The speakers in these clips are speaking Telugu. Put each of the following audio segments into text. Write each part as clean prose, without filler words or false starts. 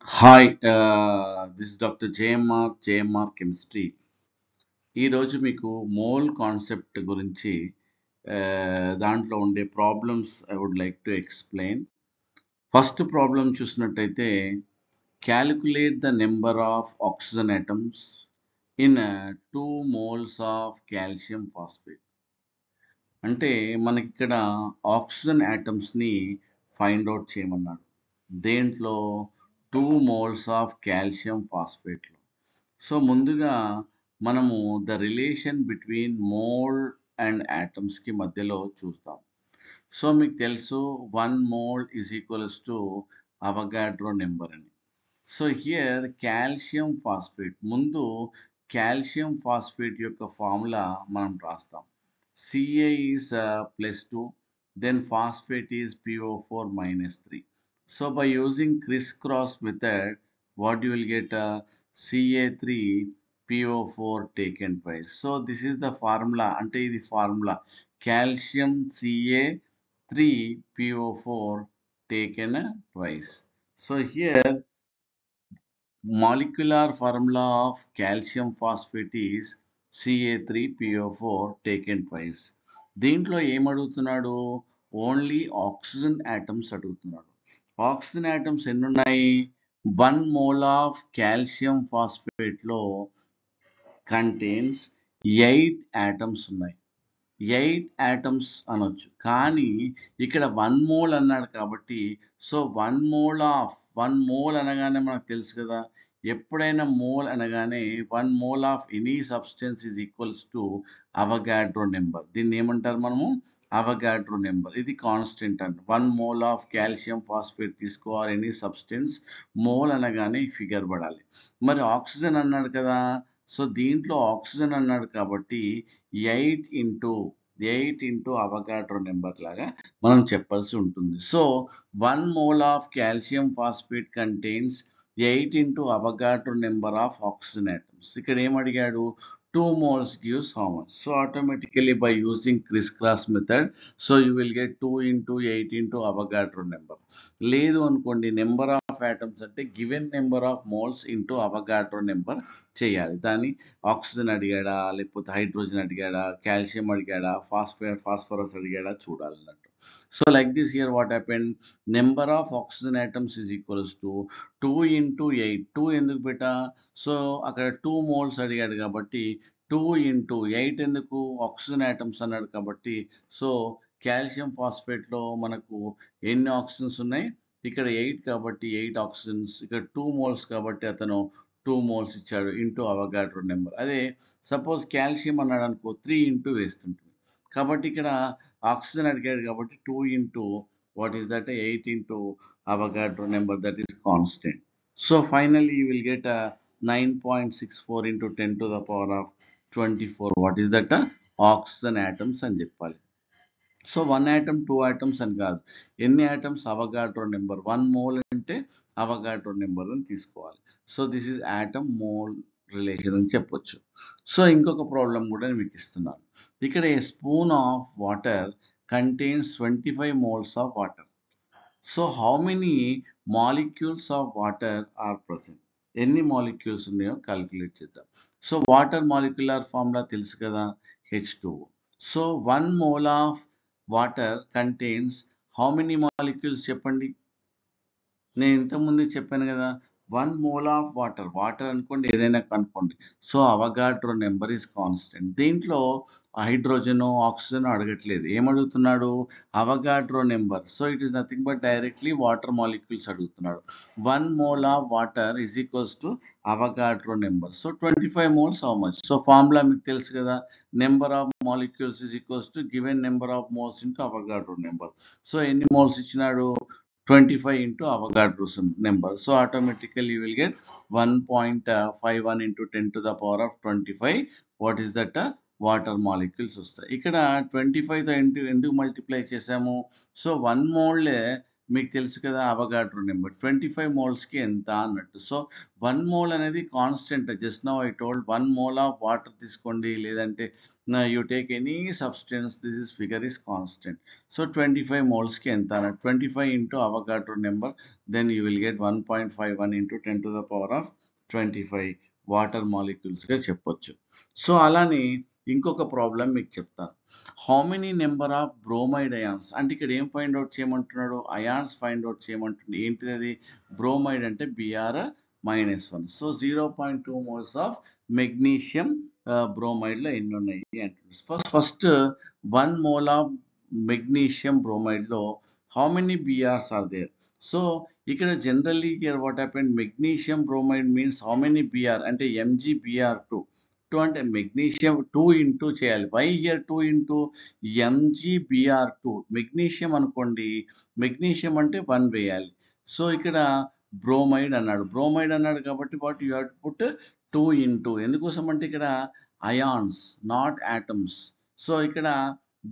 Hi, this is Dr. JMR Chemistry. ఈరోజు మీకు మోల్ కాన్సెప్ట్ గురించి దాంట్లో ఉండే problems I would like to explain. First problem చూసినట్టయితే calculate the number of oxygen atoms in 2 moles of calcium phosphate. అంటే మనకి ఇక్కడ ఆక్సిజన్ ఆటమ్స్ని ఫైండ్ అవుట్ చేయమన్నాడు. దేంట్లో 2 moles ఆఫ్ కాల్షియం ఫాస్ఫేట్లో. సో ముందుగా మనము the relation between mole and ఆటమ్స్కి మధ్యలో చూస్తాం. సో మీకు తెలుసు 1 mole is equals to Avogadro number అని. సో హియర్ కాల్షియం ఫాస్ఫేట్ ముందు కాల్షియం ఫాస్ఫేట్ యొక్క ఫార్ములా మనం రాస్తాం. Ca is +2, then phosphate is PO4 -3. So by using crisscross method, what you will get Ca3 PO4 taken twice. So this is the formula. Ante the formula calcium Ca3 PO4 taken twice. So here molecular formula of calcium phosphate is Ca3PO4 taken twice. దీంట్లో ఏమడుగుతున్నాడు? ఓన్లీ ఆక్సిజన్ ఆటమ్స్ అడుగుతున్నాడు. ఆక్సిజన్ ఆటమ్స్ ఎన్ని ఉన్నాయి? 1 mole ఆఫ్ కాల్షియం ఫాస్ఫేట్లో కంటైన్స్ 8 ఆటమ్స్ ఉన్నాయి. 8 ఆటమ్స్ అనొచ్చు, కానీ ఇక్కడ 1 mole అన్నాడు కాబట్టి సో 1 mole అనగానే మనకు తెలుసు కదా, ఎప్పుడైనా మోల్ అనగానే 1 mole of any substance is equals to Avogadro number. దీన్ని ఏమంటారు మనము? Avogadro number. ఇది కాన్స్టెంట్ అంట. 1 mole ఆఫ్ కాల్షియం ఫాస్ఫేట్ తీసుకోవాలి ఎనీ సబ్స్టెన్స్, మోల్ అనగానే ఫిగర్ పడాలి. మరి ఆక్సిజన్ అన్నాడు కదా, సో దీంట్లో ఆక్సిజన్ అన్నాడు కాబట్టి 8 ఇంటూ అవగాడ్రో నెంబర్ లాగా మనం చెప్పాల్సి ఉంటుంది. So 1 mole of calcium phosphate contains 8 into Avogadro number of oxygen atoms. ఇక్కడ ఏమడిగాడు? 2 moles gives how much? So automatically by using crisscross method, so you will get 2 into 8 into Avogadro number. లేదు అనుకోండి, నెంబర్ ఆఫ్ ఆటమ్స్ అంటే given number of moles into Avogadro number చేయాలి. దాన్ని ఆక్సిజన్ అడిగాడా, లేకపోతే హైడ్రోజన్ అడిగాడా, కాల్షియం అడిగాడా, ఫాస్ఫరస్ అడిగాడా చూడాలన్నట్టు. So like this here what happen, number of oxygen atoms is equals to 2 into 8. 2 ఎందుకు పెట్టా? సో అక్కడ 2 moles అడిగాడు కాబట్టి 2 into 8 ఎందుకు? ఆక్సిజన్ ఆటమ్స్ అన్నాడు కాబట్టి సో కాల్షియం ఫాస్ఫేట్లో మనకు ఎన్ని ఆక్సిజన్స్ ఉన్నాయి? ఇక్కడ 8 కాబట్టి 8 ఆక్సిజన్స్. ఇక్కడ 2 moles కాబట్టి అతను 2 moles ఇచ్చాడు ఇంటూ అవగాడ్రో నెంబర్. అదే సపోజ్ కాల్షియం అన్నాడు అనుకో, 3 ఇంటూ వేస్తుంటుంది. కాబట్టి ఇక్కడ ఆక్సిజన్ అడిగాడు కాబట్టి 2 into what is that 8 into Avogadro number, that is constant. So finally you will get 9.64 into 10 to the power of 24. What is that? Oxygen atoms అని చెప్పాలి. సో 1 atom 2 atoms అని కాదు, ఎన్ని ఆటమ్స్? Avogadro number. 1 mole అంటే అవగాడ్రో నెంబర్ అని తీసుకోవాలి. So this is atom mole relation అని చెప్పొచ్చు. సో ఇంకొక ప్రాబ్లం కూడా మీకు ఇస్తున్నాను. ఇక్కడ a spoon of water contains 25 moles of water. So how many molecules of water are present? ఎన్ని మాలిక్యూల్స్ ఉన్నాయో క్యాలిక్యులేట్ చేద్దాం. సో వాటర్ మాలిక్యులర్ ఫార్ములా తెలుసు కదా, H2O. So 1 mole of water contains how many molecules చెప్పండి? నేను ఇంతకుముందే చెప్పాను కదా, 1 mole ఆఫ్ వాటర్ అనుకోండి, ఏదైనా కనుక్కోండి. So Avogadro number is constant. దీంట్లో హైడ్రోజన్ ఆక్సిజన్ అడగట్లేదు, ఏమడుగుతున్నాడు? Avogadro number. So it is nothing but directly water molecules అడుగుతున్నాడు. 1 mole of water is equals to Avogadro number. So 25 moles how much? So formula మీకు తెలుసు కదా, number of molecules is equals to given number of moles into Avogadro number. So ఎన్ని మోల్స్ ఇచ్చినాడు? 25 into Avogadro's number. So automatically you will get 1.51 into 10 to the power of 25. What is that? Water molecules వస్తాయి. ఇక్కడ 25తో ఎందుకు మల్టిప్లై చేసాము? సో 1 mole మీకు తెలుసు కదా అవగాడ్రో నెంబర్ 25 మోల్స్కి ఎంత అన్నట్టు. సో 1 మోల్ అనేది constant. Just now I told 1 mole of water తీసుకోండి, లేదంటే you take any substance, this figure is constant. So 25 మోల్స్కి ఎంత అన్నట్టు 25 into Avogadro number, then you will get 1.51 into 10⁻25 water మాలిక్యూల్స్గా చెప్పొచ్చు. సో అలానే ఇంకొక ప్రాబ్లం మీకు చెప్తాను. How many number of bromide ions, అంటే ఇక్కడ ఏం ఫైండ్ అవుట్ చేయమంటున్నాడు, అయాన్స్ ఫైండ్ అవుట్ చేయమంటుంది. ఏంటిది అది? బ్రోమైడ్ అంటే Br-1. So 0.2 moles of magnesium బ్రోమైడ్లో ఎన్ని ఉన్నాయి అంటున్నారు. ఫస్ట్ 1 మోల్ ఆఫ్ మెగ్నీషియం బ్రోమైడ్లో how many BRs are there? So ఇక్కడ generally here what happened, magnesium bromide means how many BR అంటే MgBr2. 2 అంటే మెగ్నీషియం 2 ఇంటూ చేయాలి. Why here 2 into MgBr2? Magnesium అనుకోండి, మెగ్నీషియం అంటే 1 వేయాలి. సో ఇక్కడ బ్రోమైడ్ అన్నాడు కాబట్టి what you have to put 2 into. ఎందుకోసం అంటే ఇక్కడ అయాన్స్ నాట్ ఆటమ్స్. సో ఇక్కడ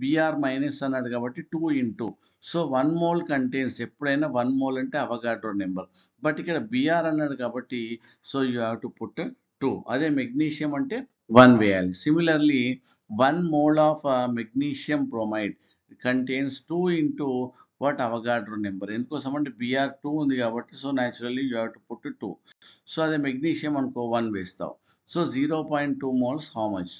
Br మైనస్ అన్నాడు కాబట్టి 2 ఇంటూ. సో 1 మోల్ కంటైన్స్, ఎప్పుడైనా 1 మోల్ అంటే అవగాడ్రో నెంబర్, బట్ ఇక్కడ Br అన్నాడు కాబట్టి so you have to put 2. అదే మెగ్నీషియం అంటే 1 వేయాలి. Similarly 1 mole of magnesium bromide contains 2 into what Avogadro number. ఎందుకోసం అంటే Br2 ఉంది కాబట్టి so naturally you have to put 2. So అదే మెగ్నీషియం అనుకో 1 వేస్తావు. So 0.2 moles how much?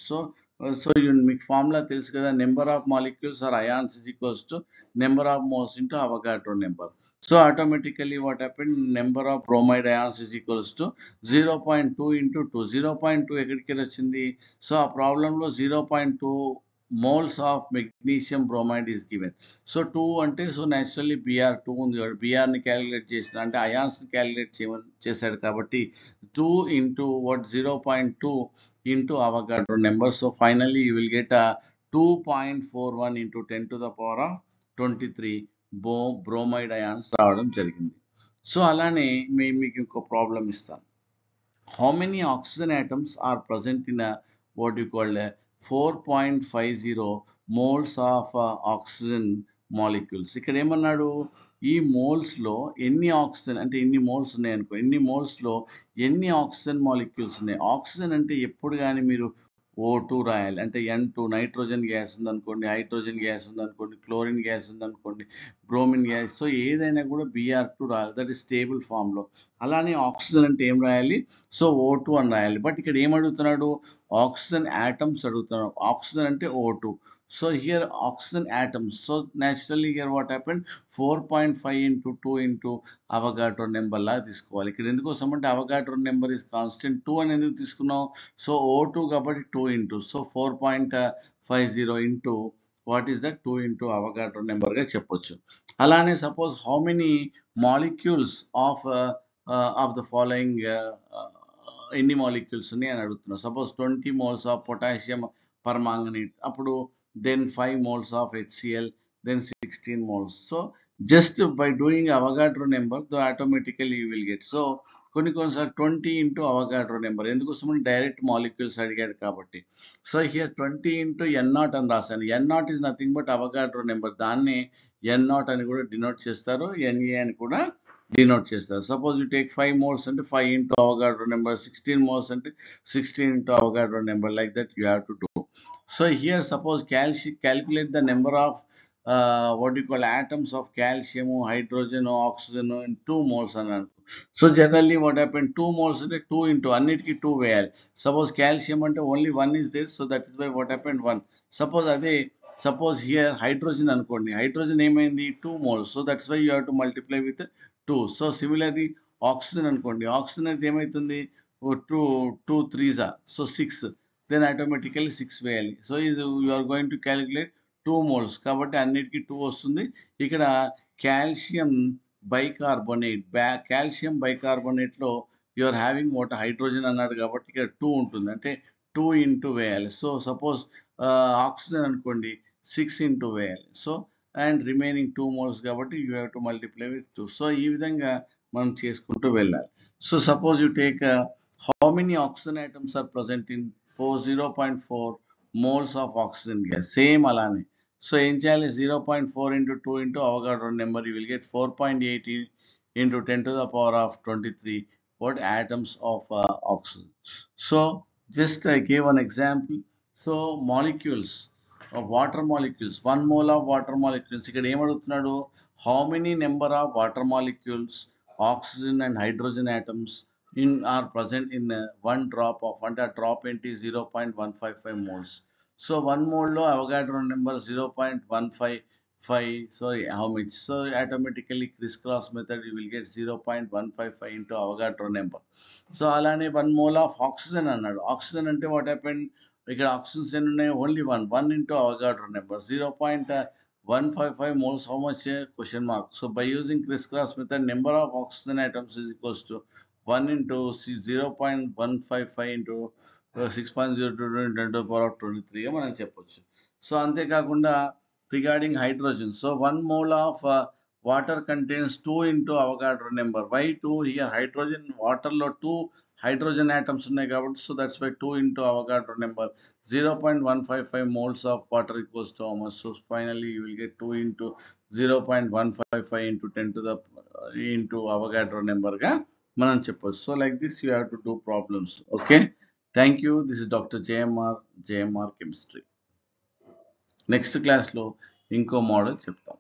So మీకు ఫార్ములా తెలుసు కదా, number of molecules are ions is equals to number of moles into Avogadro number. So automatically what happen, number of bromide ions is equals to 0.2 into 2. 0.2 ఎక్కడికి వచ్చింది? సో ఆ ప్రాబ్లంలో 0.2 moles of magnesium bromide is given. So 2 అంటే సో న్యాచురల్లీ Br2 ఉంది కాబట్టి Brని క్యాలిక్యులేట్ చేసిన అంటే అయాన్స్ని క్యాలిక్యులేట్ చేశాడు కాబట్టి 2 into what 0.2 into Avogadro number. So finally you will get 2.41 into 10⁻23 bromide ions రావడం జరిగింది. సో అలానే మీకు ఇంకో ప్రాబ్లం ఇస్తాను. How many oxygen atoms are present in what you called 4.50 moles of oxygen molecules. ఇక్కడ ఏమన్నాడు, ఈ మోల్స్లో ఎన్ని ఆక్సిజన్ అంటే ఎన్ని మోల్స్ ఉన్నాయనుకో, ఎన్ని మోల్స్లో ఎన్ని ఆక్సిజన్ మాలిక్యూల్స్ ఉన్నాయి. ఆక్సిజన్ అంటే ఎప్పుడు కానీ మీరు O2 రాయాలి, అంటే N2 నైట్రోజన్ గ్యాస్ ఉందనుకోండి, హైడ్రోజన్ గ్యాస్ ఉందనుకోండి, క్లోరిన్ గ్యాస్ ఉందనుకోండి, బ్రోమిన్ గ్యాస్. సో ఏదైనా కూడా Br2 రాయాలి, దట్ ఈస్ స్టేబుల్ ఫామ్లో. అలానే ఆక్సిజన్ అంటే ఏం రాయాలి, సో O2 అని రాయాలి. బట్ ఇక్కడ ఏం అడుగుతున్నాడు, ఆక్సిజన్ యాటమ్స్ అడుగుతున్నాడు. ఆక్సిజన్ అంటే O2. So here oxygen atoms. So naturally here what happen 4.5 into 2 into Avogadro number లాగా తీసుకోవాలి. ఇక్కడ ఎందుకోసం అంటే అవగాడ్రో నెంబర్ ఇస్ కాన్స్టెంట్. 2 అని ఎందుకు తీసుకున్నాం, సో O2 కాబట్టి 2 into. So 4.50 into what is that 2 into Avogadro నెంబర్గా చెప్పొచ్చు. అలానే suppose how many molecules of the following ఎన్ని మాలిక్యూల్స్ ఉన్నాయి అని అడుగుతున్నాం. Suppose 20 moles of potassium permanganate, అప్పుడు then 5 moles of HCl, then 16 moles. So just by doing Avogadro number, the automatically you will get. So కొన్నిసార్లు 20 into Avogadro number, ఎందుకోసం డైరెక్ట్ మాలిక్యూల్స్ అడిగాడు కాబట్టి. సో హియర్ 20 into N0 అని రాశాను. N0 is nothing but Avogadro number. దాన్ని N0 అని కూడా డినోట్ చేస్తారు, Na అని కూడా డినోట్ చేస్తారు. సపోజ్ యూ టేక్ 5 moles అంటే 5 into Avogadro number, 16 moles అంటే 16 into Avogadro number, like that you have to do. So here suppose calculate the number of what you call atoms of calcium, hydrogen, oxygen in 2 moles అన్నాను. So generally what happened, 2 moles అంటే 2 into అన్నిటికీ 2 వేయాలి. Suppose calcium అంటే only 1 is there, so that is why what happened 1. Suppose here hydrogen అనుకోండి, hydrogen ఏమైంది 2 moles, so that's why you have to multiply with 2. So similarly oxygen అనుకోండి, oxygen అయితే ఏమైతుంది 2 3s are, so 6, then automatically 6 వేయాలి. సో ఇది you are going to calculate 2 moles కాబట్టి అన్నిటికీ 2 వస్తుంది. ఇక్కడ కాల్షియం బైకార్బోనేట్, కాల్షియం బైకార్బోనేట్లో you are having what hydrogen అన్నాడు కాబట్టి ఇక్కడ 2 ఉంటుంది, అంటే 2 ఇంటూ వేయాలి. సో సపోజ్ ఆక్సిజన్ అనుకోండి 6 ఇంటూ వేయాలి. సో అండ్ రిమైనింగ్ 2 moles కాబట్టి you have to multiply with 2. So ఈ విధంగా మనం చేసుకుంటూ వెళ్ళాలి. So suppose you take how many oxygen atoms are present in 0.4 moles of oxygen gas. Same alane. So ఏం చేయాలి 0.4 into 2 into Avogadro number, you will get 4.8 into 10 to the power of 23 what atoms of oxygen. So just I gave one example. So molecules of water molecules, 1 mole of water molecules, ఇక్కడ ఏమడుగుతున్నాడు, how many number of water molecules, oxygen and hydrogen atoms are present in one drop of, అంటే ఆ డ్రాప్ ఏంటి 0.155 moles. So 1 mole లో Avogadro number 0.155. So how much? So automatically crisscross method you will get 0.155 into Avogadro number. So అలానే 1 mole of oxygen అన్నాడు. ఆక్సిజన్ అంటే వాట్ హ్యాపెండ్, ఇక్కడ ఆక్సిజన్స్ ఎన్ని ఉన్నాయి, only 1 into Avogadro number 0.155 moles. How much? Question mark. So by using crisscross method, number of oxygen atoms is equals to 1 into 0.155 into 6.02 10 to the power of 23గా మనం చెప్పొచ్చు. సో అంతేకాకుండా regarding hydrogen, so 1 mole of water contains 2 into Avogadro number. Why 2? Here hydrogen, వాటర్లో 2 హైడ్రోజన్ ఆటమ్స్ ఉన్నాయి కాబట్టి, so that's why 2 into Avogadro number 0.155 moles of water equals to how much? So finally you will get 2 into 0.155 into 10 to the into Avogadro number గా మనం చెప్పొచ్చు. So like this you have to do problems. Okay, thank you. This is doctor JMR chemistry. Next క్లాస్లో ఇంకో మోడల్ చెప్తాం.